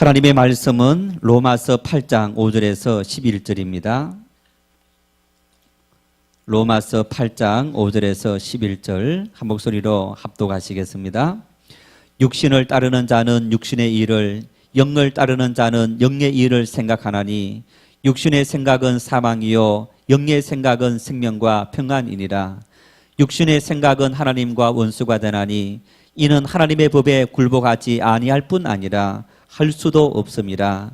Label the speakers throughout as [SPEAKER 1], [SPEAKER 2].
[SPEAKER 1] 하나님의 말씀은 로마서 8장 5절에서 11절입니다. 로마서 8장 5절에서 11절 한 목소리로 합독하시겠습니다. 육신을 따르는 자는 육신의 일을, 영을 따르는 자는 영의 일을 생각하나니 육신의 생각은 사망이요 영의 생각은 생명과 평안이니라. 육신의 생각은 하나님과 원수가 되나니 이는 하나님의 법에 굴복하지 아니할 뿐 아니라 할 수도 없음이라.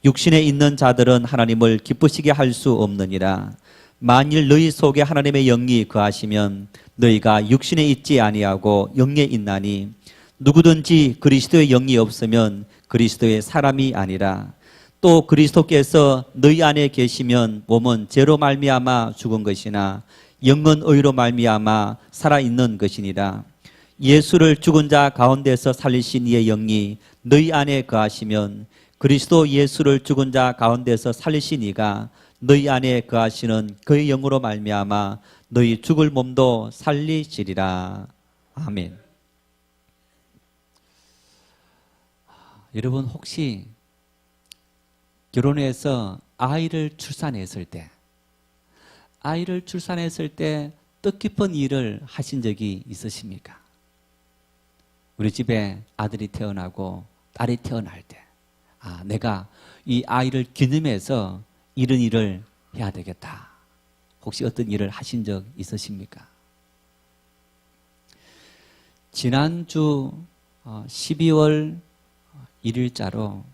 [SPEAKER 1] 육신에 있는 자들은 하나님을 기쁘시게 할 수 없느니라. 만일 너희 속에 하나님의 영이 거하시면 너희가 육신에 있지 아니하고 영에 있나니 누구든지 그리스도의 영이 없으면 그리스도의 사람이 아니라. 또 그리스도께서 너희 안에 계시면 몸은 죄로 말미암아 죽은 것이나 영은 의로 말미암아 살아있는 것이니라. 예수를 죽은 자 가운데서 살리신 이의 영이 너희 안에 거하시면 그리스도 예수를 죽은 자 가운데서 살리신 이가 너희 안에 거하시는 그의 영으로 말미암아 너희 죽을 몸도 살리시리라. 아멘. 여러분 혹시 결혼해서 아이를 출산했을 때 뜻깊은 일을 하신 적이 있으십니까? 우리 집에 아들이 태어나고 딸이 태어날 때 내가 이 아이를 기념해서 이런 일을 해야 되겠다. 혹시 어떤 일을 하신 적 있으십니까? 지난주 12월 1일자로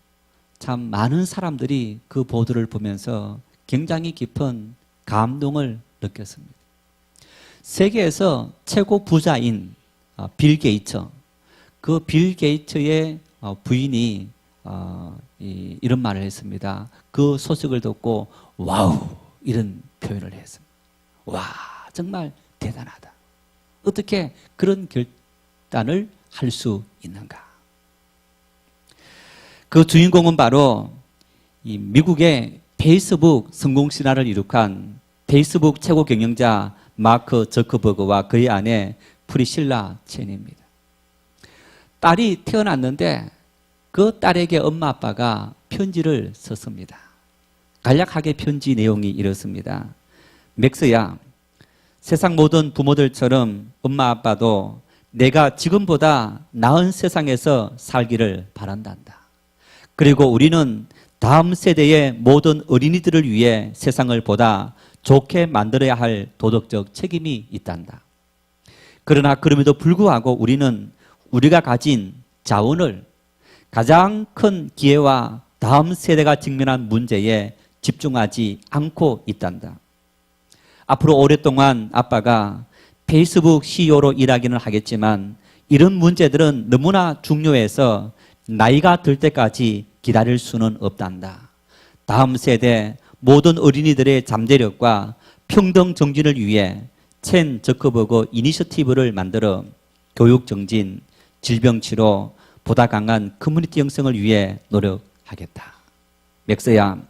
[SPEAKER 1] 참 많은 사람들이 그 보도를 보면서 굉장히 깊은 감동을 느꼈습니다. 세계에서 최고 부자인 빌 게이츠, 그 빌 게이츠의 부인이 이런 말을 했습니다. 그 소식을 듣고 와우 이런 표현을 했습니다. 와 정말 대단하다. 어떻게 그런 결단을 할 수 있는가? 그 주인공은 바로 이 미국의 페이스북 성공 신화를 이룩한 페이스북 최고 경영자 마크 저커버그와 그의 아내 프리실라 첸입니다. 딸이 태어났는데 그 딸에게 엄마 아빠가 편지를 썼습니다. 간략하게 편지 내용이 이렇습니다. 맥스야, 세상 모든 부모들처럼 엄마 아빠도 내가 지금보다 나은 세상에서 살기를 바란단다. 그리고 우리는 다음 세대의 모든 어린이들을 위해 세상을 보다 좋게 만들어야 할 도덕적 책임이 있단다. 그러나 그럼에도 불구하고 우리는 우리가 가진 자원을 가장 큰 기회와 다음 세대가 직면한 문제에 집중하지 않고 있단다. 앞으로 오랫동안 아빠가 페이스북 CEO로 일하기는 하겠지만 이런 문제들은 너무나 중요해서 나이가 들 때까지 기다릴 수는 없단다. 다음 세대 모든 어린이들의 잠재력과 평등 정진을 위해 첸 저커버그 이니셔티브를 만들어 교육 정진, 질병 치료, 보다 강한 커뮤니티 형성을 위해 노력하겠다. 맥스야,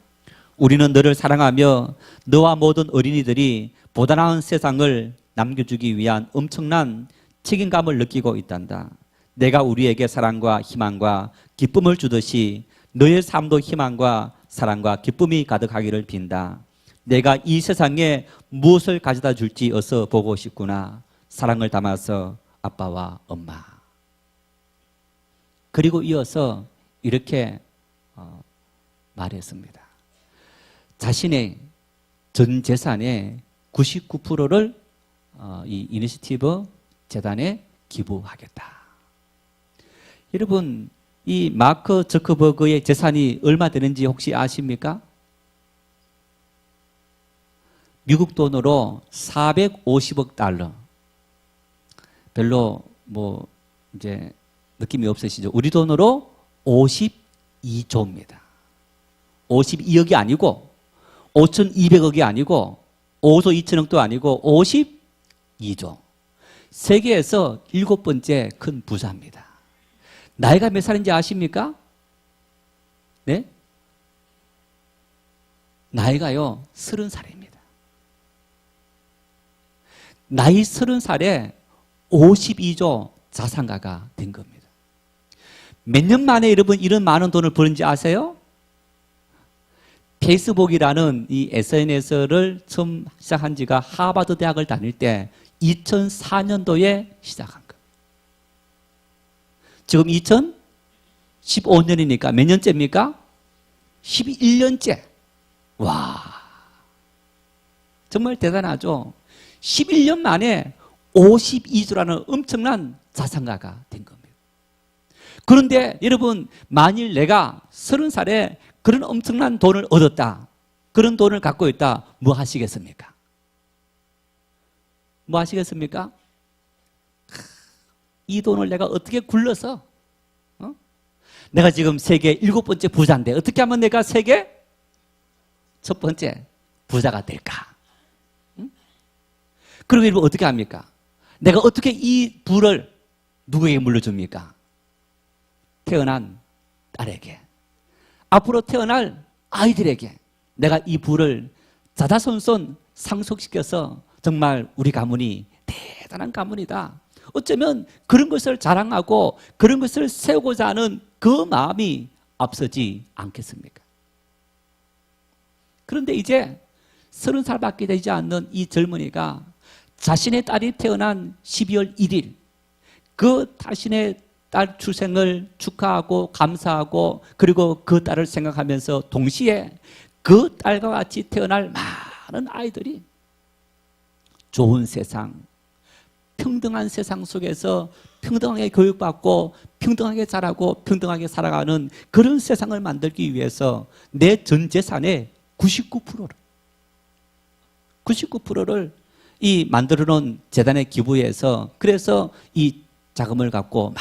[SPEAKER 1] 우리는 너를 사랑하며 너와 모든 어린이들이 보다 나은 세상을 남겨주기 위한 엄청난 책임감을 느끼고 있단다. 내가 우리에게 사랑과 희망과 기쁨을 주듯이 너의 삶도 희망과 사랑과 기쁨이 가득하기를 빈다. 내가 이 세상에 무엇을 가져다 줄지 어서 보고 싶구나. 사랑을 담아서 아빠와 엄마. 그리고 이어서 이렇게 말했습니다. 자신의 전 재산의 99%를 이 이니시티브 재단에 기부하겠다. 여러분, 이 마크 저커버그의 재산이 얼마 되는지 혹시 아십니까? 미국 돈으로 450억 달러. 별로 이제 느낌이 없으시죠? 우리 돈으로 52조입니다. 52억이 아니고 5,200억이 아니고 5조 2천억도 아니고 52조. 세계에서 7번째 큰 부자입니다. 나이가 몇 살인지 아십니까? 네? 나이가요 30살입니다. 나이 30살에 52조 자산가가 된 겁니다. 몇 년 만에 여러분 이런 많은 돈을 버는지 아세요? 페이스북이라는 이 SNS를 처음 시작한 지가 하버드 대학을 다닐 때 2004년도에 시작한 거예요. 지금 2015년이니까 몇 년째입니까? 11년째. 와, 정말 대단하죠. 11년 만에 52조라는 엄청난 자산가가 된 겁니다. 그런데 여러분, 만일 내가 30살에 그런 엄청난 돈을 얻었다, 그런 돈을 갖고 있다, 뭐 하시겠습니까? 뭐 하시겠습니까? 이 돈을 내가 어떻게 굴러서 내가 지금 세계 7번째 부자인데 어떻게 하면 내가 세계 첫 번째 부자가 될까? 그리고 여러분 어떻게 합니까? 내가 어떻게 이 부를 누구에게 물려줍니까? 태어난 딸에게, 앞으로 태어날 아이들에게 내가 이 부를 자자손손 상속시켜서 정말 우리 가문이 대단한 가문이다, 어쩌면 그런 것을 자랑하고 그런 것을 세우고자 하는 그 마음이 앞서지 않겠습니까? 그런데 이제 30살밖에 되지 않는 이 젊은이가 자신의 딸이 태어난 12월 1일 그 자신의 딸 출생을 축하하고 감사하고 그리고 그 딸을 생각하면서 동시에 그 딸과 같이 태어날 많은 아이들이 좋은 세상, 평등한 세상 속에서 평등하게 교육받고 평등하게 자라고 평등하게 살아가는 그런 세상을 만들기 위해서 내 전 재산의 99%를 이 만들어 놓은 재단에 기부해서, 그래서 이 자금을 갖고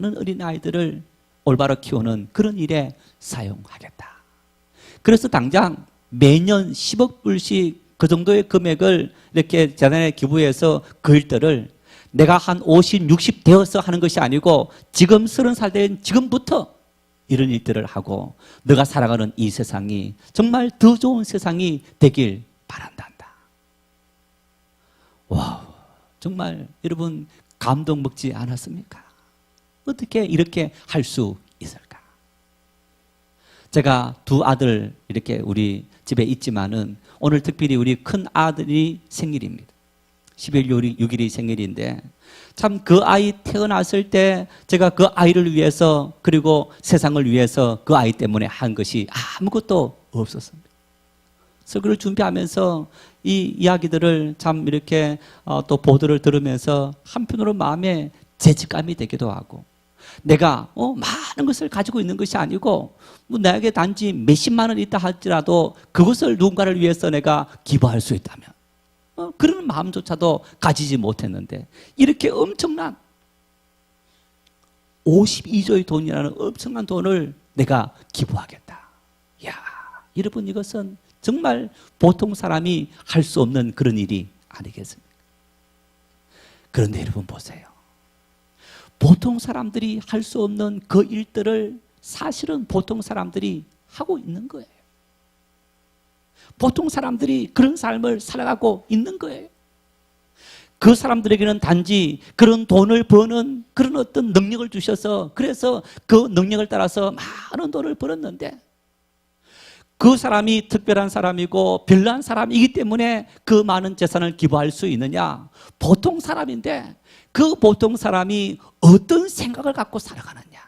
[SPEAKER 1] 많은 어린아이들을 올바로 키우는 그런 일에 사용하겠다. 그래서 당장 매년 10억 불씩 그 정도의 금액을 이렇게 재단에 기부해서 그 일들을 내가 한 50, 60 되어서 하는 것이 아니고 지금 30살 된 지금부터 이런 일들을 하고 너가 살아가는 이 세상이 정말 더 좋은 세상이 되길 바란단다. 와우, 정말 여러분 감동 먹지 않았습니까? 어떻게 이렇게 할 수 있을까? 제가 두 아들 이렇게 우리 집에 있지만은 오늘 특별히 우리 큰 아들이 생일입니다. 11월 6일이 생일인데 참 그 아이 태어났을 때 제가 그 아이를 위해서 그리고 세상을 위해서 그 아이 때문에 한 것이 아무것도 없었습니다. 그래서 그걸 준비하면서 이 이야기들을 참 이렇게 또 보도를 들으면서 한편으로 마음에 죄책감이 되기도 하고, 내가 많은 것을 가지고 있는 것이 아니고 뭐 나에게 단지 몇십만 원 있다 할지라도 그것을 누군가를 위해서 내가 기부할 수 있다면 그런 마음조차도 가지지 못했는데 이렇게 엄청난 52조의 돈이라는 엄청난 돈을 내가 기부하겠다. 이야, 여러분 이것은 정말 보통 사람이 할 수 없는 그런 일이 아니겠습니까? 그런데 여러분 보세요. 보통 사람들이 할 수 없는 그 일들을 사실은 보통 사람들이 하고 있는 거예요. 보통 사람들이 그런 삶을 살아가고 있는 거예요. 그 사람들에게는 단지 그런 돈을 버는 그런 어떤 능력을 주셔서 그래서 그 능력을 따라서 많은 돈을 벌었는데 그 사람이 특별한 사람이고 별난 사람이기 때문에 그 많은 재산을 기부할 수 있느냐? 보통 사람인데 그 보통 사람이 어떤 생각을 갖고 살아가느냐?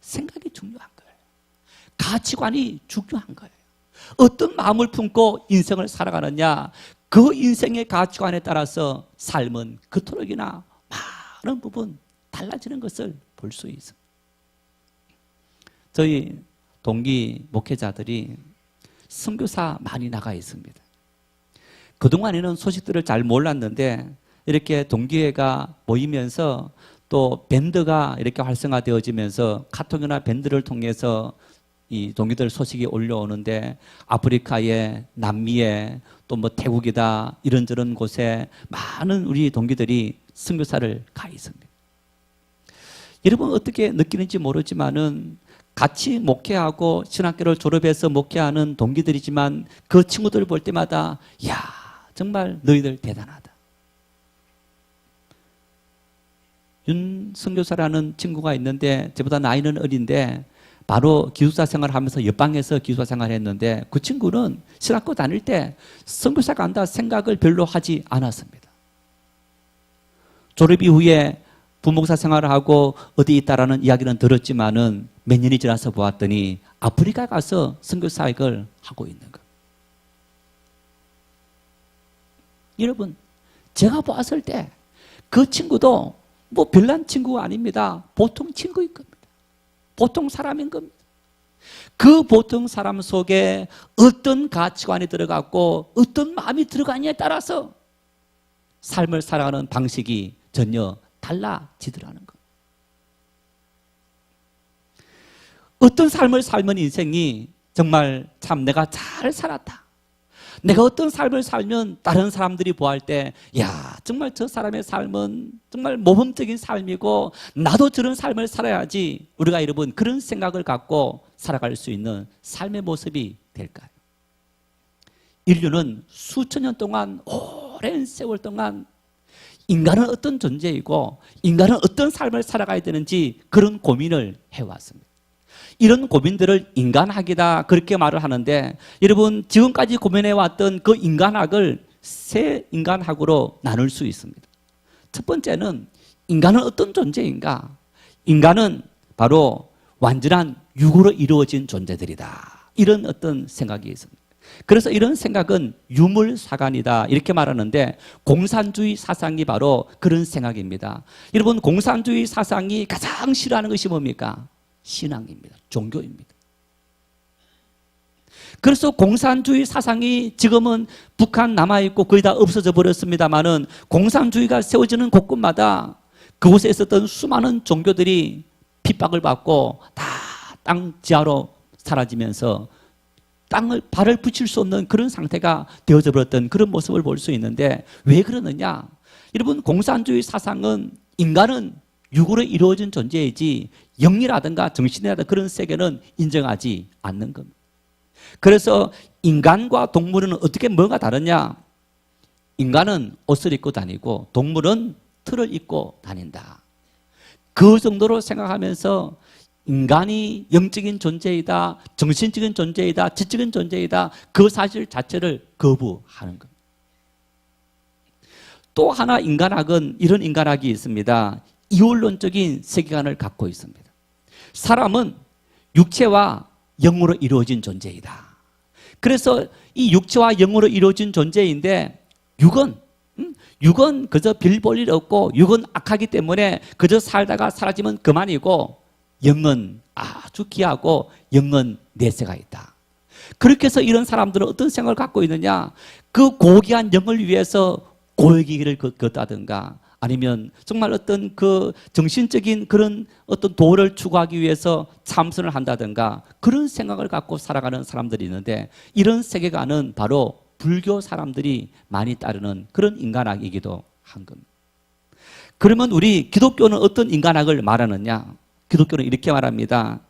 [SPEAKER 1] 생각이 중요한 거예요. 가치관이 중요한 거예요. 어떤 마음을 품고 인생을 살아가느냐? 그 인생의 가치관에 따라서 삶은 그토록이나 많은 부분 달라지는 것을 볼 수 있습니다. 저희 동기 목회자들이 선교사 많이 나가 있습니다. 그동안에는 소식들을 잘 몰랐는데 이렇게 동기회가 모이면서 또 밴드가 이렇게 활성화되어지면서 카톡이나 밴드를 통해서 이 동기들 소식이 올려오는데 아프리카에, 남미에, 또 뭐 태국이다 이런저런 곳에 많은 우리 동기들이 선교사를 가 있습니다. 여러분 어떻게 느끼는지 모르지만은 같이 목회하고 신학교를 졸업해서 목회하는 동기들이지만 그 친구들 볼 때마다 야, 정말 너희들 대단하다. 윤 선교사라는 친구가 있는데 저보다 나이는 어린데 바로 기숙사 생활하면서 옆방에서 기숙사 생활했는데 그 친구는 신학교 다닐 때 선교사 간다 생각을 별로 하지 않았습니다. 졸업 이후에 부목사 생활을 하고 어디 있다라는 이야기는 들었지만은 몇 년이 지나서 보았더니 아프리카 가서 선교 사역을 하고 있는 것. 여러분, 제가 봤을 때 그 친구도 뭐 별난 친구가 아닙니다. 보통 친구일 겁니다. 보통 사람인 겁니다. 그 보통 사람 속에 어떤 가치관이 들어갔고 어떤 마음이 들어가냐에 따라서 삶을 살아가는 방식이 전혀 달라지더라는 것. 어떤 삶을 살면 인생이 정말 참 내가 잘 살았다. 내가 어떤 삶을 살면 다른 사람들이 보아할 때 야, 정말 저 사람의 삶은 정말 모범적인 삶이고 나도 저런 삶을 살아야지 우리가 여러분 그런 생각을 갖고 살아갈 수 있는 삶의 모습이 될까요? 인류는 수천 년 동안 오랜 세월 동안 인간은 어떤 존재이고 인간은 어떤 삶을 살아가야 되는지 그런 고민을 해왔습니다. 이런 고민들을 인간학이다 그렇게 말을 하는데 여러분 지금까지 고민해왔던 그 인간학을 세 인간학으로 나눌 수 있습니다. 첫 번째는 인간은 어떤 존재인가? 인간은 바로 완전한 육으로 이루어진 존재들이다. 이런 어떤 생각이 있습니다. 그래서 이런 생각은 유물사관이다 이렇게 말하는데 공산주의 사상이 바로 그런 생각입니다. 여러분 공산주의 사상이 가장 싫어하는 것이 뭡니까? 신앙입니다. 종교입니다. 그래서 공산주의 사상이 지금은 북한 남아있고 거의 다 없어져 버렸습니다만은 공산주의가 세워지는 곳곳마다 그곳에 있었던 수많은 종교들이 핍박을 받고 다 땅 지하로 사라지면서 땅을 발을 붙일 수 없는 그런 상태가 되어져 버렸던 그런 모습을 볼 수 있는데 왜 그러느냐? 여러분 공산주의 사상은 인간은 육으로 이루어진 존재이지 영이라든가 정신이라든가 그런 세계는 인정하지 않는 겁니다. 그래서 인간과 동물은 어떻게 뭐가 다르냐? 인간은 옷을 입고 다니고 동물은 틀을 입고 다닌다. 그 정도로 생각하면서 인간이 영적인 존재이다, 정신적인 존재이다, 지적인 존재이다 그 사실 자체를 거부하는 겁니다. 또 하나 인간학은 이런 인간학이 있습니다. 이원론적인 세계관을 갖고 있습니다. 사람은 육체와 영으로 이루어진 존재이다. 그래서 이 육체와 영으로 이루어진 존재인데 육은 그저 별 볼 일 없고 육은 악하기 때문에 그저 살다가 사라지면 그만이고 영은 아주 귀하고 영은 내세가 있다. 그렇게 해서 이런 사람들은 어떤 생각을 갖고 있느냐? 그 고귀한 영을 위해서 고액의 길을 걷다든가 아니면 정말 어떤 그 정신적인 그런 어떤 도를 추구하기 위해서 참선을 한다든가 그런 생각을 갖고 살아가는 사람들이 있는데 이런 세계관은 바로 불교 사람들이 많이 따르는 그런 인간학이기도 한 겁니다. 그러면 우리 기독교는 어떤 인간학을 말하느냐? 기독교는 이렇게 말합니다.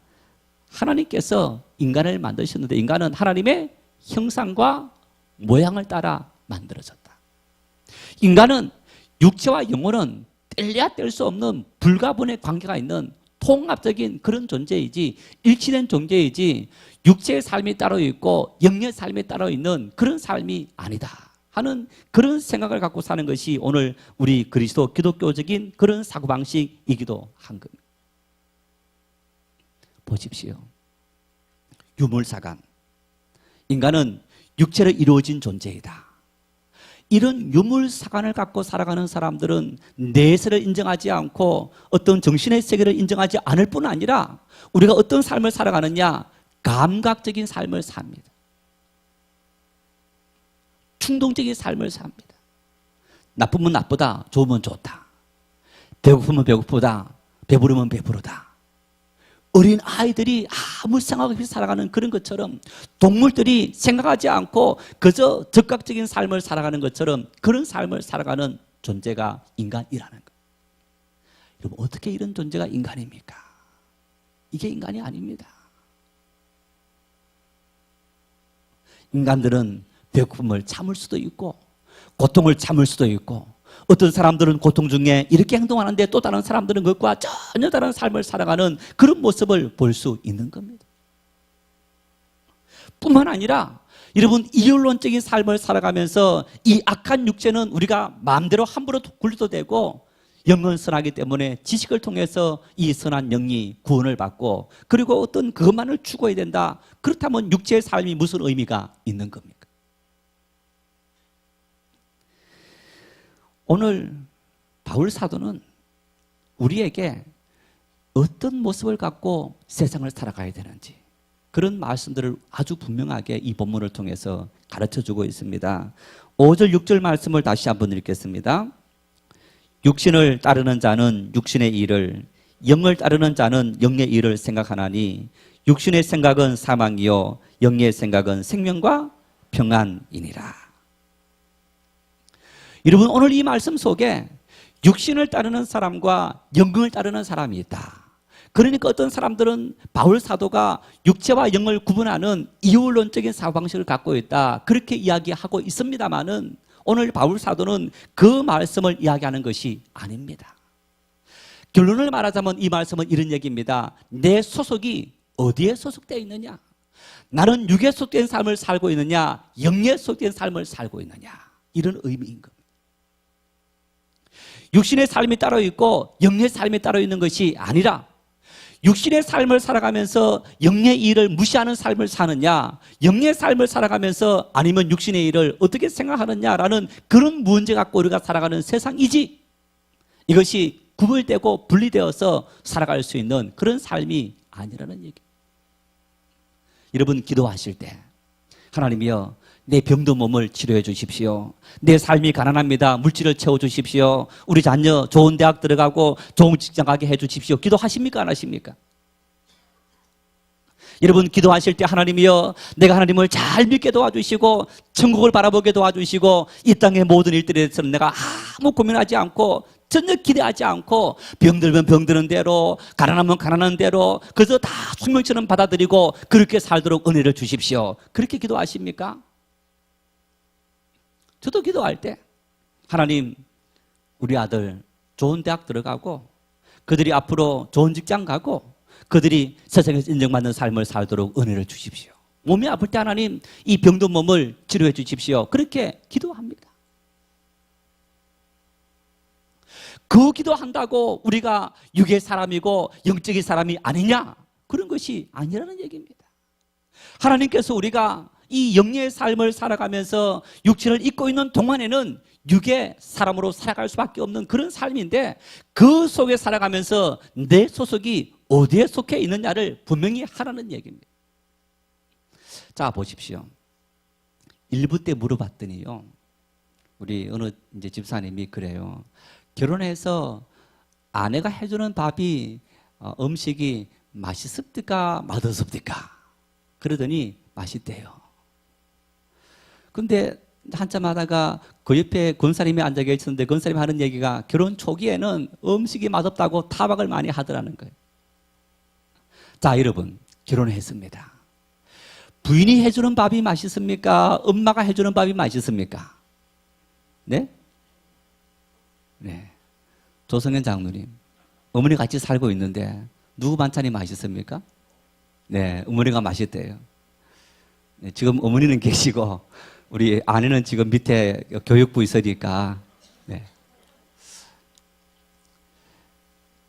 [SPEAKER 1] 하나님께서 인간을 만드셨는데 인간은 하나님의 형상과 모양을 따라 만들어졌다. 인간은 육체와 영혼은 뗄래야 뗄 수 없는 불가분의 관계가 있는 통합적인 그런 존재이지 일치된 존재이지 육체의 삶이 따로 있고 영의 삶이 따로 있는 그런 삶이 아니다 하는 그런 생각을 갖고 사는 것이 오늘 우리 그리스도 기독교적인 그런 사고방식이기도 한 겁니다. 보십시오. 유물사관. 인간은 육체로 이루어진 존재이다. 이런 유물사관을 갖고 살아가는 사람들은 내세를 인정하지 않고 어떤 정신의 세계를 인정하지 않을 뿐 아니라 우리가 어떤 삶을 살아가느냐? 감각적인 삶을 삽니다. 충동적인 삶을 삽니다. 나쁘면 나쁘다, 좋으면 좋다. 배고프면 배고프다, 배부르면 배부르다. 어린 아이들이 아무 생각 없이 살아가는 그런 것처럼 동물들이 생각하지 않고 그저 적극적인 삶을 살아가는 것처럼 그런 삶을 살아가는 존재가 인간이라는 것. 여러분 어떻게 이런 존재가 인간입니까? 이게 인간이 아닙니다. 인간들은 배고픔을 참을 수도 있고 고통을 참을 수도 있고 어떤 사람들은 고통 중에 이렇게 행동하는데 또 다른 사람들은 그것과 전혀 다른 삶을 살아가는 그런 모습을 볼 수 있는 겁니다. 뿐만 아니라 여러분, 이율론적인 삶을 살아가면서 이 악한 육체는 우리가 마음대로 함부로 굴려도 되고, 영은 선하기 때문에 지식을 통해서 이 선한 영이 구원을 받고, 그리고 어떤 그것만을 추구해야 된다. 그렇다면 육체의 삶이 무슨 의미가 있는 겁니까? 오늘 바울 사도는 우리에게 어떤 모습을 갖고 세상을 살아가야 되는지, 그런 말씀들을 아주 분명하게 이 본문을 통해서 가르쳐주고 있습니다. 5절 6절 말씀을 다시 한번 읽겠습니다. 육신을 따르는 자는 육신의 일을, 영을 따르는 자는 영의 일을 생각하나니 육신의 생각은 사망이요 영의 생각은 생명과 평안이니라. 여러분, 오늘 이 말씀 속에 육신을 따르는 사람과 영을 따르는 사람이 있다. 그러니까 어떤 사람들은 바울 사도가 육체와 영을 구분하는 이율론적인 사고방식을 갖고 있다, 그렇게 이야기하고 있습니다마는 오늘 바울 사도는 그 말씀을 이야기하는 것이 아닙니다. 결론을 말하자면 이 말씀은 이런 얘기입니다. 내 소속이 어디에 소속되어 있느냐? 나는 육에 속된 삶을 살고 있느냐, 영에 속된 삶을 살고 있느냐, 이런 의미인 겁니다. 육신의 삶이 따로 있고 영의 삶이 따로 있는 것이 아니라, 육신의 삶을 살아가면서 영의 일을 무시하는 삶을 사느냐, 영의 삶을 살아가면서 아니면 육신의 일을 어떻게 생각하느냐라는 그런 문제 갖고 우리가 살아가는 세상이지, 이것이 구별되고 분리되어서 살아갈 수 있는 그런 삶이 아니라는 얘기. 여러분, 기도하실 때 하나님이여, 내 병든 몸을 치료해 주십시오. 내 삶이 가난합니다. 물질을 채워 주십시오. 우리 자녀 좋은 대학 들어가고 좋은 직장 가게 해 주십시오. 기도하십니까? 안 하십니까? 여러분, 기도하실 때 하나님이여, 내가 하나님을 잘 믿게 도와주시고 천국을 바라보게 도와주시고 이 땅의 모든 일들에 대해서는 내가 아무 고민하지 않고 전혀 기대하지 않고 병들면 병드는 대로, 가난하면 가난한 대로 그래서 다 숙명처럼 받아들이고 그렇게 살도록 은혜를 주십시오. 그렇게 기도하십니까? 저도 기도할 때 하나님, 우리 아들 좋은 대학 들어가고 그들이 앞으로 좋은 직장 가고 그들이 세상에서 인정받는 삶을 살도록 은혜를 주십시오. 몸이 아플 때 하나님, 이 병든 몸을 치료해 주십시오. 그렇게 기도합니다. 그 기도한다고 우리가 육의 사람이고 영적인 사람이 아니냐? 그런 것이 아니라는 얘기입니다. 하나님께서 우리가 이 영의 삶을 살아가면서 육체를 입고 있는 동안에는 육의 사람으로 살아갈 수밖에 없는 그런 삶인데, 그 속에 살아가면서 내 소속이 어디에 속해 있느냐를 분명히 하라는 얘기입니다. 자, 보십시오. 1부 때 물어봤더니요, 우리 어느 이제 집사님이 그래요. 결혼해서 아내가 해주는 밥이 음식이 맛있습니까? 맛없습니까? 그러더니 맛있대요. 근데 한참 하다가 그 옆에 권사님이 앉아 계셨는데 권사님이 하는 얘기가 결혼 초기에는 음식이 맛없다고 타박을 많이 하더라는 거예요. 자, 여러분, 결혼했습니다. 부인이 해주는 밥이 맛있습니까? 엄마가 해주는 밥이 맛있습니까? 네? 네. 조성현 장로님, 어머니 같이 살고 있는데 누구 반찬이 맛있습니까? 네, 어머니가 맛있대요. 네, 지금 어머니는 계시고 우리 아내는 지금 밑에 교육부 있으니까. 네.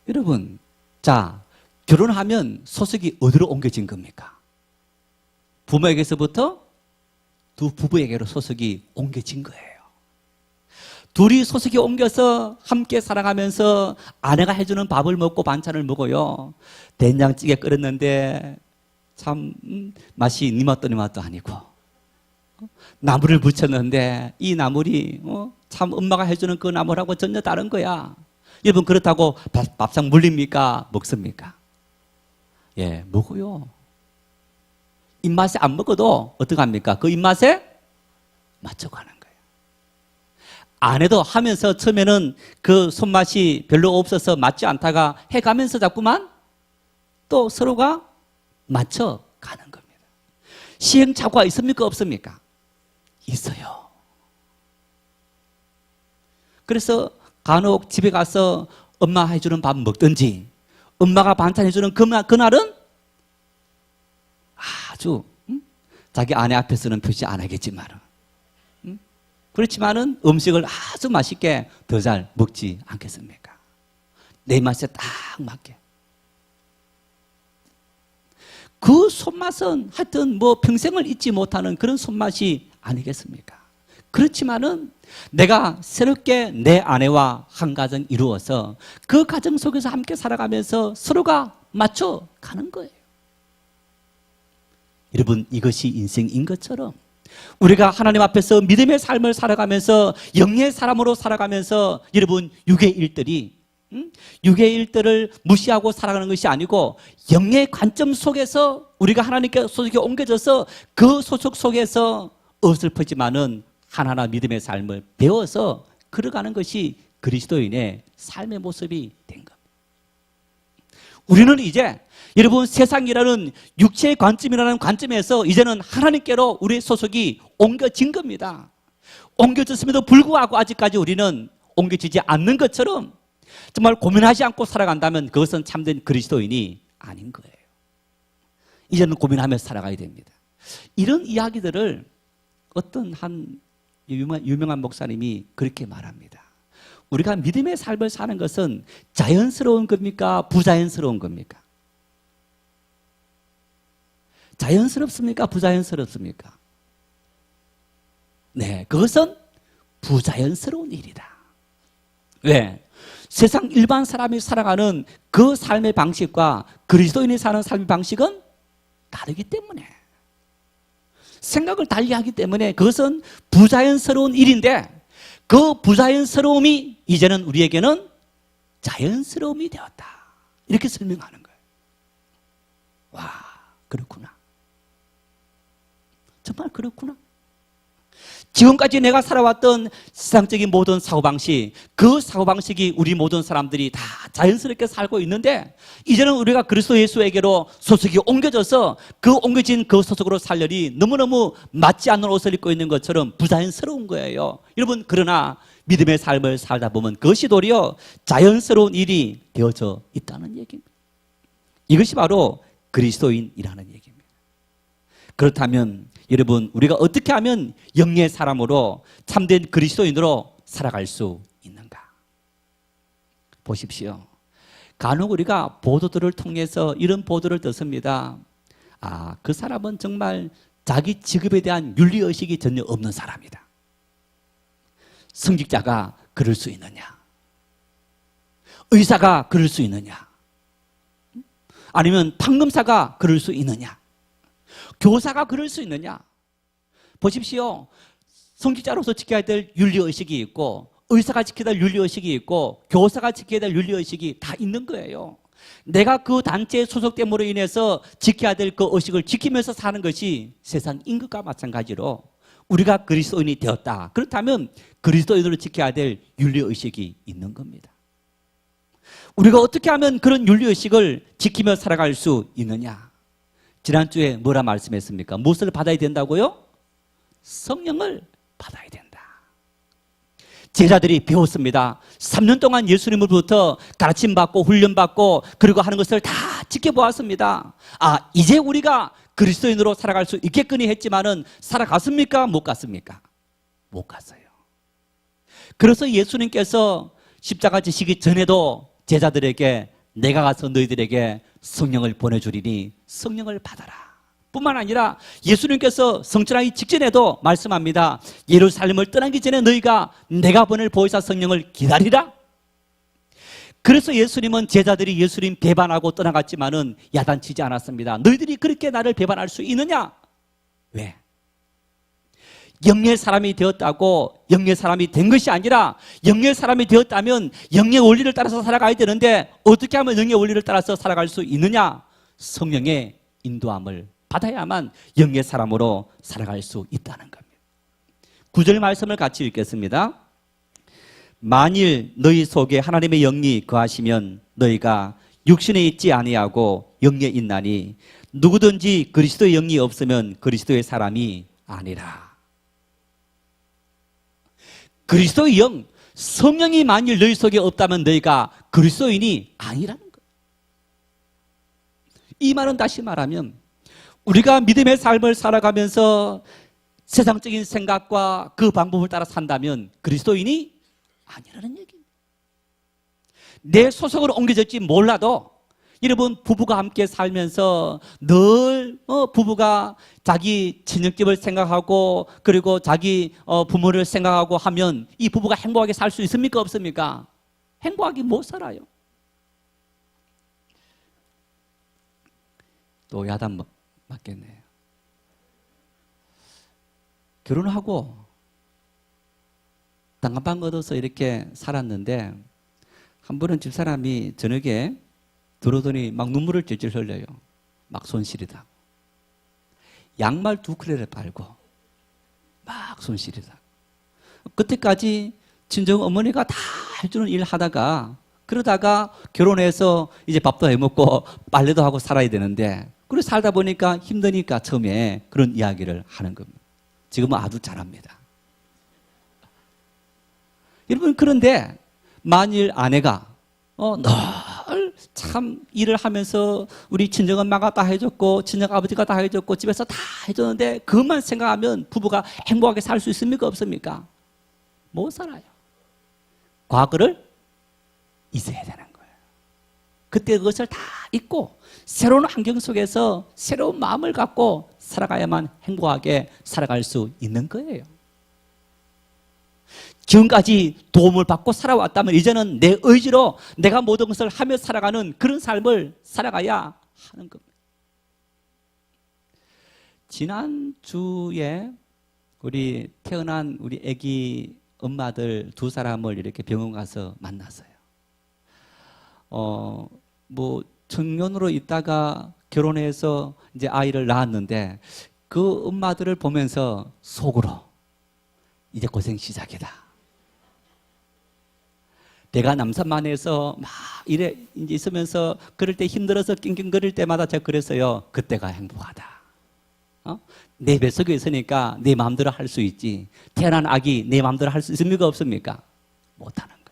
[SPEAKER 1] 여러분, 자, 결혼하면 소속이 어디로 옮겨진 겁니까? 부모에게서부터 두 부부에게로 소속이 옮겨진 거예요. 둘이 소속이 옮겨서 함께 살아가면서 아내가 해주는 밥을 먹고 반찬을 먹어요. 된장찌개 끓였는데 참 맛이 니 맛도 니 맛도 아니고, 나물을 부쳤는데 이 나물이 참 엄마가 해주는 그 나물하고 전혀 다른 거야. 여러분, 그렇다고 밥상 물립니까? 먹습니까? 예, 먹어요. 입맛에 안 먹어도 어떡합니까? 그 입맛에 맞춰가는 거예요. 아내도 하면서 처음에는 그 손맛이 별로 없어서 맞지 않다가 해가면서 자꾸만 또 서로가 맞춰가는 겁니다. 시행착오가 있습니까? 없습니까? 있어요. 그래서 간혹 집에 가서 엄마 해주는 밥 먹든지 엄마가 반찬 해주는 그날은 아주 자기 아내 앞에서는 표시 안 하겠지만 그렇지만은 음식을 아주 맛있게 더 잘 먹지 않겠습니까? 내 맛에 딱 맞게. 그 손맛은 하여튼 뭐 평생을 잊지 못하는 그런 손맛이 아니겠습니까? 그렇지만은 내가 새롭게 내 아내와 한 가정 이루어서 그 가정 속에서 함께 살아가면서 서로가 맞춰 가는 거예요. 여러분, 이것이 인생인 것처럼 우리가 하나님 앞에서 믿음의 삶을 살아가면서 영의 사람으로 살아가면서 여러분 육의 일들이 육의 일들을 무시하고 살아가는 것이 아니고 영의 관점 속에서 우리가 하나님께 소속이 옮겨져서 그 소속 속에서 어설프지만은 하나하나 믿음의 삶을 배워서 걸어가는 것이 그리스도인의 삶의 모습이 된 겁니다. 우리는 이제 여러분 세상이라는 육체의 관점이라는 관점에서 이제는 하나님께로 우리의 소속이 옮겨진 겁니다. 옮겨졌음에도 불구하고 아직까지 우리는 옮겨지지 않는 것처럼 정말 고민하지 않고 살아간다면 그것은 참된 그리스도인이 아닌 거예요. 이제는 고민하면서 살아가야 됩니다. 이런 이야기들을 어떤 한 유명한 목사님이 그렇게 말합니다. 우리가 믿음의 삶을 사는 것은 자연스러운 겁니까? 부자연스러운 겁니까? 자연스럽습니까? 부자연스럽습니까? 네, 그것은 부자연스러운 일이다. 왜? 세상 일반 사람이 살아가는 그 삶의 방식과 그리스도인이 사는 삶의 방식은 다르기 때문에, 생각을 달리하기 때문에 그것은 부자연스러운 일인데 그 부자연스러움이 이제는 우리에게는 자연스러움이 되었다. 이렇게 설명하는 거예요. 와, 그렇구나. 정말 그렇구나. 지금까지 내가 살아왔던 세상적인 모든 사고방식, 그 사고방식이 우리 모든 사람들이 다 자연스럽게 살고 있는데 이제는 우리가 그리스도 예수에게로 소속이 옮겨져서 그 옮겨진 그 소속으로 살려니 너무너무 맞지 않는 옷을 입고 있는 것처럼 부자연스러운 거예요. 여러분, 그러나 믿음의 삶을 살다 보면 그것이 도리어 자연스러운 일이 되어져 있다는 얘기입니다. 이것이 바로 그리스도인이라는 얘기입니다. 그렇다면 여러분, 우리가 어떻게 하면 영의 사람으로 참된 그리스도인으로 살아갈 수 있는가? 보십시오. 간혹 우리가 보도들을 통해서 이런 보도를 듣습니다. 아, 그 사람은 정말 자기 직업에 대한 윤리의식이 전혀 없는 사람이다. 성직자가 그럴 수 있느냐? 의사가 그럴 수 있느냐? 아니면 판검사가 그럴 수 있느냐? 교사가 그럴 수 있느냐? 보십시오. 성직자로서 지켜야 될 윤리의식이 있고 의사가 지켜야 될 윤리의식이 있고 교사가 지켜야 될 윤리의식이 다 있는 거예요. 내가 그 단체에 소속됨으로 인해서 지켜야 될 그 의식을 지키면서 사는 것이 세상 인격과 마찬가지로 우리가 그리스도인이 되었다. 그렇다면 그리스도인으로 지켜야 될 윤리의식이 있는 겁니다. 우리가 어떻게 하면 그런 윤리의식을 지키며 살아갈 수 있느냐? 지난주에 뭐라 말씀했습니까? 무엇을 받아야 된다고요? 성령을 받아야 된다. 제자들이 배웠습니다. 3년 동안 예수님으로부터 가르침받고 훈련받고 그리고 하는 것을 다 지켜보았습니다. 아, 이제 우리가 그리스도인으로 살아갈 수 있겠거니 했지만은 살아갔습니까? 못 갔습니까? 못 갔어요. 그래서 예수님께서 십자가 지시기 전에도 제자들에게 내가 가서 너희들에게 성령을 보내주리니 성령을 받아라. 뿐만 아니라 예수님께서 성천하기 직전에도 말씀합니다. 예루살렘을 떠나기 전에 너희가 내가 보낼 보혜사 성령을 기다리라. 그래서 예수님은 제자들이 예수님 배반하고 떠나갔지만은 야단치지 않았습니다. 너희들이 그렇게 나를 배반할 수 있느냐? 왜? 영의 사람이 되었다고 영의 사람이 된 것이 아니라 영의 사람이 되었다면 영의 원리를 따라서 살아가야 되는데 어떻게 하면 영의 원리를 따라서 살아갈 수 있느냐? 성령의 인도함을 받아야만 영의 사람으로 살아갈 수 있다는 겁니다. 9절 말씀을 같이 읽겠습니다. 만일 너희 속에 하나님의 영이 거하시면 너희가 육신에 있지 아니하고 영에 있나니 누구든지 그리스도의 영이 없으면 그리스도의 사람이 아니라. 그리스도의 영, 성령이 만일 너희 속에 없다면 너희가 그리스도인이 아니라는 거예요. 이 말은 다시 말하면 우리가 믿음의 삶을 살아가면서 세상적인 생각과 그 방법을 따라 산다면 그리스도인이 아니라는 얘기입니다. 내 소속으로 옮겨질지 몰라도 여러분 부부가 함께 살면서 늘 부부가 자기 친정집을 생각하고 그리고 자기 부모를 생각하고 하면 이 부부가 행복하게 살 수 있습니까? 없습니까? 행복하게 못 살아요. 또 야단 맞겠네요. 결혼하고 땅한방 얻어서 이렇게 살았는데 한 번은 집사람이 저녁에 들어오더니 막 눈물을 찔찔 흘려요. 막 손실이다. 양말 2켤레를 빨고 막 손실이다. 그때까지 친정 어머니가 다 해주는 일 하다가 그러다가 결혼해서 이제 밥도 해먹고 빨래도 하고 살아야 되는데 그래 살다 보니까 힘드니까 처음에 그런 이야기를 하는 겁니다. 지금은 아주 잘합니다. 여러분 그런데 만일 아내가 늘 참 일을 하면서 우리 친정엄마가 다 해줬고 친정아버지가 다 해줬고 집에서 다 해줬는데 그것만 생각하면 부부가 행복하게 살 수 있습니까? 없습니까? 못 살아요. 과거를 잊어야 되는 거예요. 그때 그것을 다 잊고 새로운 환경 속에서 새로운 마음을 갖고 살아가야만 행복하게 살아갈 수 있는 거예요. 지금까지 도움을 받고 살아왔다면 이제는 내 의지로 내가 모든 것을 하며 살아가는 그런 삶을 살아가야 하는 겁니다. 지난주에 우리 태어난 우리 아기 엄마들 2사람을 이렇게 병원 가서 만났어요. 청년으로 있다가 결혼해서 이제 아이를 낳았는데 그 엄마들을 보면서 속으로 이제 고생 시작이다. 내가 남산만에서 막 이래 이제 있으면서 그럴 때 힘들어서 낑낑거릴 때마다 제가 그랬어요. 그때가 행복하다. 내 뱃속에 있으니까 내 마음대로 할 수 있지. 태어난 아기 내 마음대로 할 수 있습니까? 없습니까? 못하는 거예요.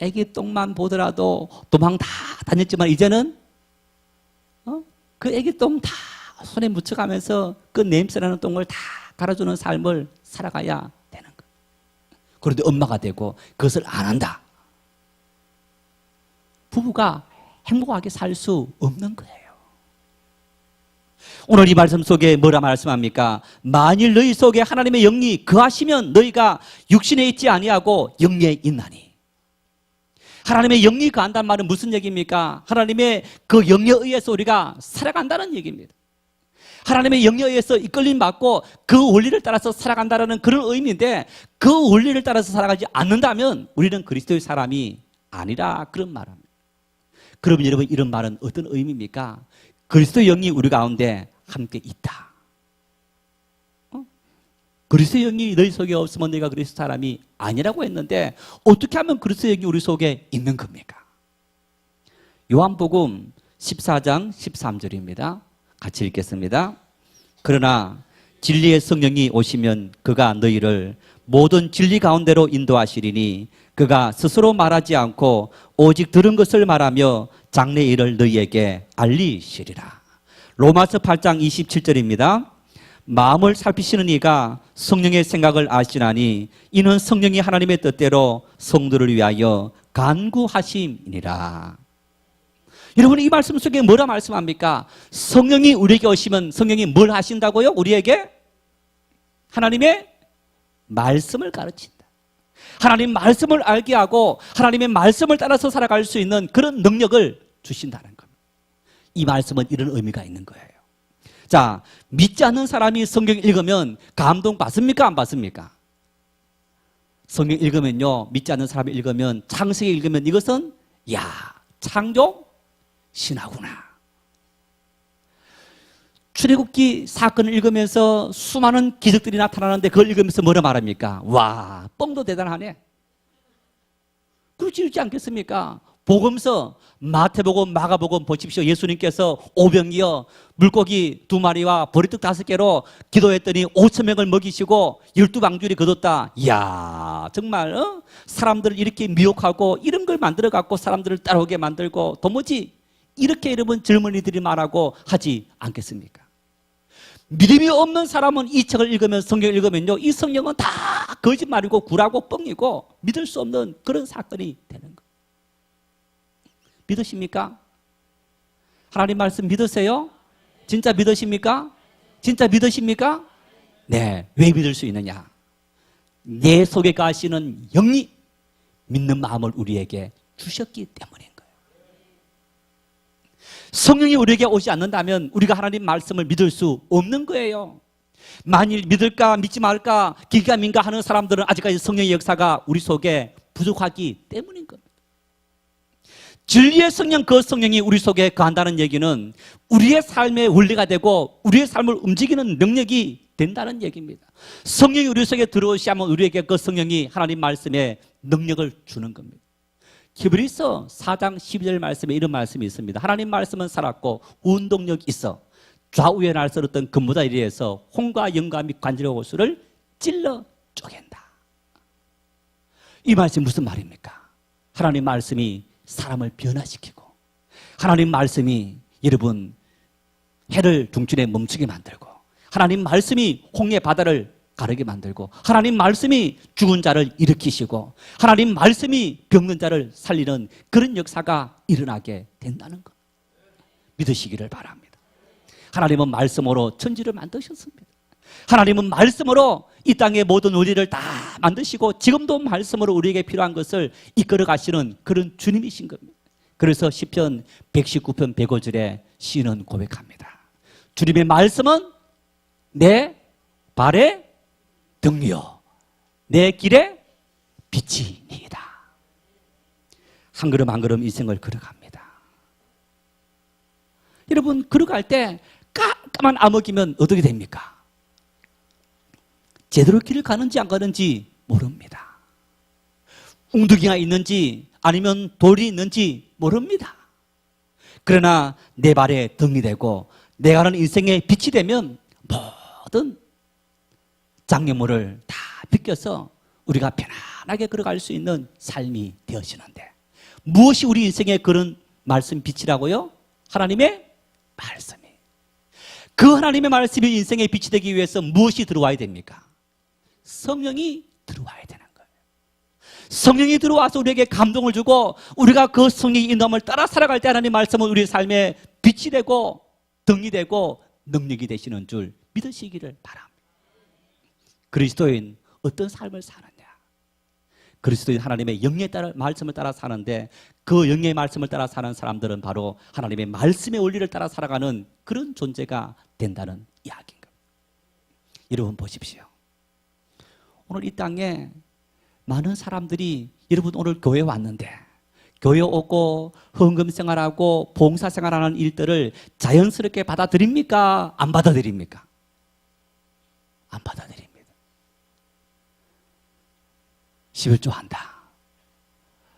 [SPEAKER 1] 아기 똥만 보더라도 도망 다 다녔지만 이제는 그 아기 똥 다 손에 묻혀가면서 그 냄새나는 똥을 다 갈아주는 삶을 살아가야 되는 거예요. 그런데 엄마가 되고 그것을 안 한다. 부부가 행복하게 살 수 없는 거예요. 오늘 이 말씀 속에 뭐라 말씀합니까? 만일 너희 속에 하나님의 영이 거하시면 너희가 육신에 있지 아니하고 영에 있나니. 하나님의 영이 거한다는 말은 무슨 얘기입니까? 하나님의 그 영에 의해서 우리가 살아간다는 얘기입니다. 하나님의 영에 의해서 이끌림 받고 그 원리를 따라서 살아간다는 그런 의미인데 그 원리를 따라서 살아가지 않는다면 우리는 그리스도의 사람이 아니라 그런 말합니다. 그러면 여러분 이런 말은 어떤 의미입니까? 그리스도의 영이 우리 가운데 함께 있다. 그리스도의 영이 너희 속에 없으면 너희가 그리스도 사람이 아니라고 했는데 어떻게 하면 그리스도의 영이 우리 속에 있는 겁니까? 요한복음 14장 13절입니다. 같이 읽겠습니다. 그러나 진리의 성령이 오시면 그가 너희를 모든 진리 가운데로 인도하시리니 그가 스스로 말하지 않고 오직 들은 것을 말하며 장래 일을 너희에게 알리시리라. 로마서 8장 27절입니다. 마음을 살피시는 이가 성령의 생각을 아시나니 이는 성령이 하나님의 뜻대로 성도를 위하여 간구하심이니라. 여러분 이 말씀 속에 뭐라 말씀합니까? 성령이 우리에게 오시면 성령이 뭘 하신다고요? 우리에게 하나님의 말씀을 가르친다. 하나님 말씀을 알게 하고 하나님의 말씀을 따라서 살아갈 수 있는 그런 능력을 주신다는 겁니다. 이 말씀은 이런 의미가 있는 거예요. 자, 믿지 않는 사람이 성경 읽으면 감동 받습니까? 안 받습니까? 성경 읽으면요, 믿지 않는 사람이 읽으면 창세기 읽으면 이것은 창조 신화구나. 출애굽기 사건을 읽으면서 수많은 기적들이 나타나는데 그걸 읽으면서 뭐라 말합니까? 와, 뻥도 대단하네. 그렇지 않겠습니까? 복음서 마태복음, 마가복음 보십시오. 예수님께서 오병이어 물고기 2마리와 보리떡 5개로 기도했더니 5,000명을 먹이시고 12방줄이 거뒀다. 이야, 정말 사람들을 이렇게 미혹하고 이런 걸 만들어 갖고 사람들을 따라오게 만들고 도무지 이렇게 여러분 젊은이들이 말하고 하지 않겠습니까? 믿음이 없는 사람은 이 책을 읽으면, 성경을 읽으면요, 이 성경은 다 거짓말이고 구라고 뻥이고 믿을 수 없는 그런 사건이 되는 거예요. 믿으십니까? 하나님 말씀 믿으세요? 진짜 믿으십니까? 진짜 믿으십니까? 네. 왜 믿을 수 있느냐? 내 속에 가시는 영이 믿는 마음을 우리에게 주셨기 때문인 거예요. 성령이 우리에게 오지 않는다면 우리가 하나님 말씀을 믿을 수 없는 거예요. 만일 믿을까 믿지 말까 기가민가 하는 사람들은 아직까지 성령의 역사가 우리 속에 부족하기 때문인 겁니다. 진리의 성령, 그 성령이 우리 속에 거한다는 얘기는 우리의 삶의 원리가 되고 우리의 삶을 움직이는 능력이 된다는 얘기입니다. 성령이 우리 속에 들어오시면 우리에게 그 성령이 하나님 말씀에 능력을 주는 겁니다. 히브리서 4장 12절 말씀에 이런 말씀이 있습니다. 하나님 말씀은 살았고 운동력이 있어 좌우에 날서었던 근무자에 의해서 혼과 영과 및 관절의 호수를 찔러 쪼갠다. 이 말씀이 무슨 말입니까? 하나님 말씀이 사람을 변화시키고 하나님 말씀이 여러분 해를 중천에 멈추게 만들고 하나님 말씀이 홍해 바다를 가르게 만들고 하나님 말씀이 죽은 자를 일으키시고 하나님 말씀이 병든 자를 살리는 그런 역사가 일어나게 된다는 것 믿으시기를 바랍니다. 하나님은 말씀으로 천지를 만드셨습니다. 하나님은 말씀으로 이 땅의 모든 원리를 다 만드시고 지금도 말씀으로 우리에게 필요한 것을 이끌어 가시는 그런 주님이신 겁니다. 그래서 시편 119편 105절에 시인은 고백합니다. 주님의 말씀은 내 발의 등이요 내 길의 빛이니이다. 한 걸음 한 걸음 인생을 걸어갑니다. 여러분 걸어갈 때 깜깜한 암흑이면 어떻게 됩니까? 제대로 길을 가는지 안 가는지 모릅니다. 웅덩이가 있는지 아니면 돌이 있는지 모릅니다. 그러나 내 발에 등이 되고 내가 가는 인생의 빛이 되면 모든 장애물을 다 비껴서 우리가 편안하게 걸어갈 수 있는 삶이 되어지는데 무엇이 우리 인생의 그런 말씀 빛이라고요? 하나님의 말씀이. 그 하나님의 말씀이 인생의 빛이 되기 위해서 무엇이 들어와야 됩니까? 성령이 들어와야 되는 거예요. 성령이 들어와서 우리에게 감동을 주고 우리가 그 성령의 인도함을 따라 살아갈 때 하나님 말씀은 우리 삶의 빛이 되고 등이 되고 능력이 되시는 줄 믿으시기를 바랍니다. 그리스도인 어떤 삶을 사느냐? 그리스도인 하나님의 영의 따라 말씀을 따라 사는데 그 영의 말씀을 따라 사는 사람들은 바로 하나님의 말씀의 원리를 따라 살아가는 그런 존재가 된다는 이야기인 겁니다. 여러분 보십시오. 오늘 이 땅에 많은 사람들이 여러분 오늘 교회에 왔는데 교회 오고 헌금 생활하고 봉사 생활하는 일들을 자연스럽게 받아들입니까? 안 받아들입니까? 안 받아들입니다. 11조 한다.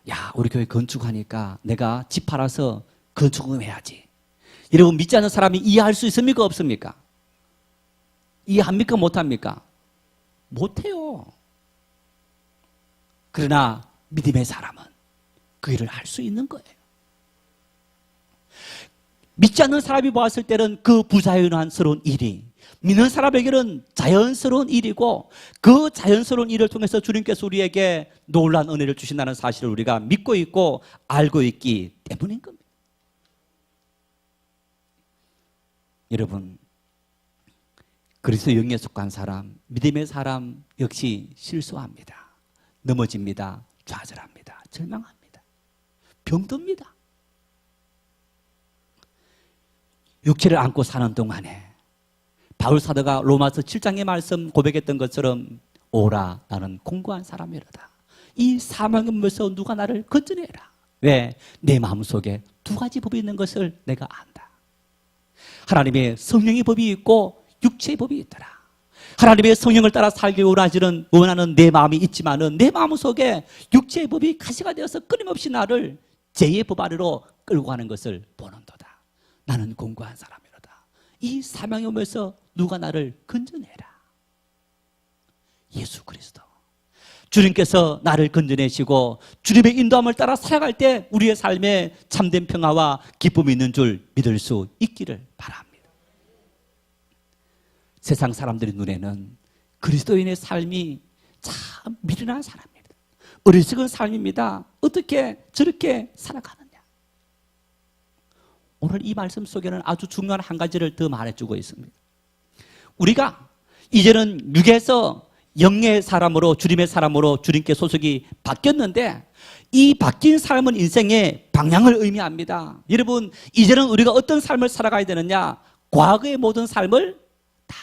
[SPEAKER 1] 야, 우리 교회 건축하니까 내가 집 팔아서 건축금 해야지. 여러분 믿지 않는 사람이 이해할 수 있습니까? 없습니까? 이해합니까? 못합니까? 못해요. 그러나 믿음의 사람은 그 일을 할 수 있는 거예요. 믿지 않는 사람이 보았을 때는 그 부자연스러운 일이 믿는 사람에게는 자연스러운 일이고 그 자연스러운 일을 통해서 주님께서 우리에게 놀라운 은혜를 주신다는 사실을 우리가 믿고 있고 알고 있기 때문인 겁니다. 여러분 그리스도 영에 속한 사람, 믿음의 사람 역시 실수합니다. 넘어집니다. 좌절합니다. 절망합니다. 병듭니다. 육체를 안고 사는 동안에 바울 사도가 로마서 7장의 말씀 고백했던 것처럼 오라 나는 공고한 사람이로다. 이 사망의 물에서 누가 나를 건져내라. 왜? 내 마음속에 두 가지 법이 있는 것을 내가 안다. 하나님의 성령의 법이 있고 육체의 법이 있더라. 하나님의 성령을 따라 살기 원하는 내 마음이 있지만은 내 마음속에 육체의 법이 가시가 되어서 끊임없이 나를 죄의 법 아래로 끌고 가는 것을 보는도다. 나는 공고한 사람이로다. 이 사망의 몸에서 누가 나를 건져내라. 예수 그리스도. 주님께서 나를 건져내시고 주님의 인도함을 따라 살아갈 때 우리의 삶에 참된 평화와 기쁨이 있는 줄 믿을 수 있기를 바랍니다. 세상 사람들의 눈에는 그리스도인의 삶이 참 미련한 사람입니다. 어리석은 삶입니다. 어떻게 저렇게 살아가느냐. 오늘 이 말씀 속에는 아주 중요한 한 가지를 더 말해주고 있습니다. 우리가 이제는 육에서 영의 사람으로, 주님의 사람으로 주님께 소속이 바뀌었는데 이 바뀐 삶은 인생의 방향을 의미합니다. 여러분, 이제는 우리가 어떤 삶을 살아가야 되느냐? 과거의 모든 삶을 다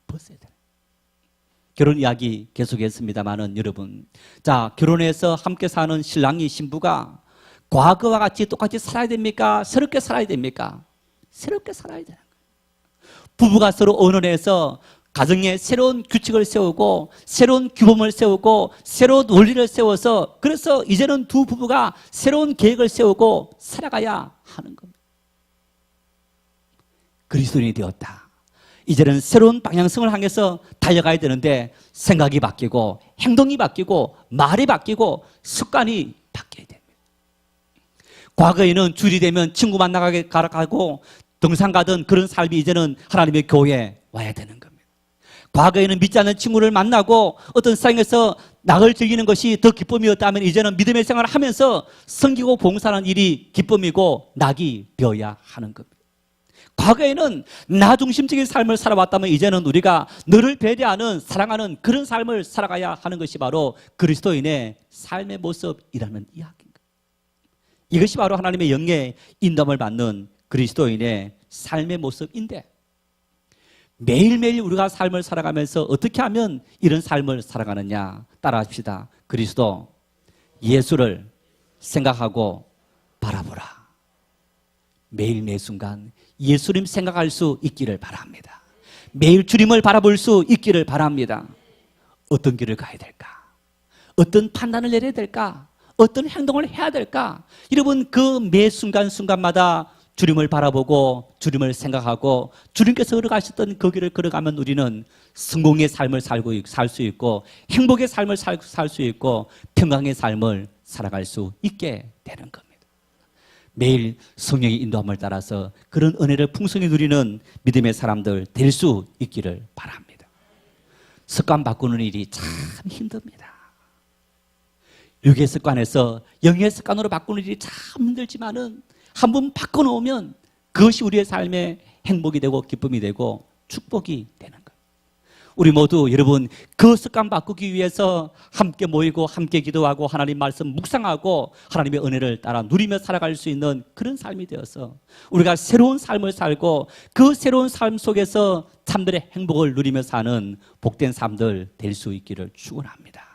[SPEAKER 1] 벗어야 돼요. 결혼 이야기 계속했습니다만은 여러분, 자, 결혼해서 함께 사는 신랑이 신부가 과거와 같이 똑같이 살아야 됩니까? 새롭게 살아야 됩니까? 새롭게 살아야 되는 거예요. 부부가 서로 언언해서 가정에 새로운 규칙을 세우고 새로운 규범을 세우고 새로운 원리를 세워서 그래서 이제는 두 부부가 새로운 계획을 세우고 살아가야 하는 겁니다. 그리스도인이 되었다. 이제는 새로운 방향성을 향해서 달려가야 되는데 생각이 바뀌고 행동이 바뀌고 말이 바뀌고 습관이 바뀌어야 됩니다. 과거에는 주일이 되면 친구 만나가고 등산 가던 그런 삶이 이제는 하나님의 교회에 와야 되는 겁니다. 과거에는 믿지 않는 친구를 만나고 어떤 세상에서 낙을 즐기는 것이 더 기쁨이었다면 이제는 믿음의 생활을 하면서 섬기고 봉사하는 일이 기쁨이고 낙이 되어야 하는 겁니다. 과거에는 나 중심적인 삶을 살아왔다면 이제는 우리가 너를 배려하는 사랑하는 그런 삶을 살아가야 하는 것이 바로 그리스도인의 삶의 모습이라는 이야기입니다. 이것이 바로 하나님의 영의 인도함을 받는 그리스도인의 삶의 모습인데 매일매일 우리가 삶을 살아가면서 어떻게 하면 이런 삶을 살아가느냐 따라합시다. 그리스도 예수를 생각하고 바라보라. 매일 매 순간 예수님 생각할 수 있기를 바랍니다. 매일 주님을 바라볼 수 있기를 바랍니다. 어떤 길을 가야 될까? 어떤 판단을 내려야 될까? 어떤 행동을 해야 될까? 여러분, 그 매 순간순간마다 주님을 바라보고 주님을 생각하고 주님께서 걸어가셨던 그 길을 걸어가면 우리는 성공의 삶을 살 수 있고 행복의 삶을 살 수 있고 평강의 삶을 살아갈 수 있게 되는 겁니다. 매일 성령의 인도함을 따라서 그런 은혜를 풍성히 누리는 믿음의 사람들 될 수 있기를 바랍니다. 습관 바꾸는 일이 참 힘듭니다. 육의 습관에서 영의 습관으로 바꾸는 일이 참 힘들지만은 한번 바꿔놓으면 그것이 우리의 삶의 행복이 되고 기쁨이 되고 축복이 되는 거예요. 우리 모두 여러분 그 습관 바꾸기 위해서 함께 모이고 함께 기도하고 하나님 말씀 묵상하고 하나님의 은혜를 따라 누리며 살아갈 수 있는 그런 삶이 되어서 우리가 새로운 삶을 살고 그 새로운 삶 속에서 참들의 행복을 누리며 사는 복된 삶들 될 수 있기를 축원합니다.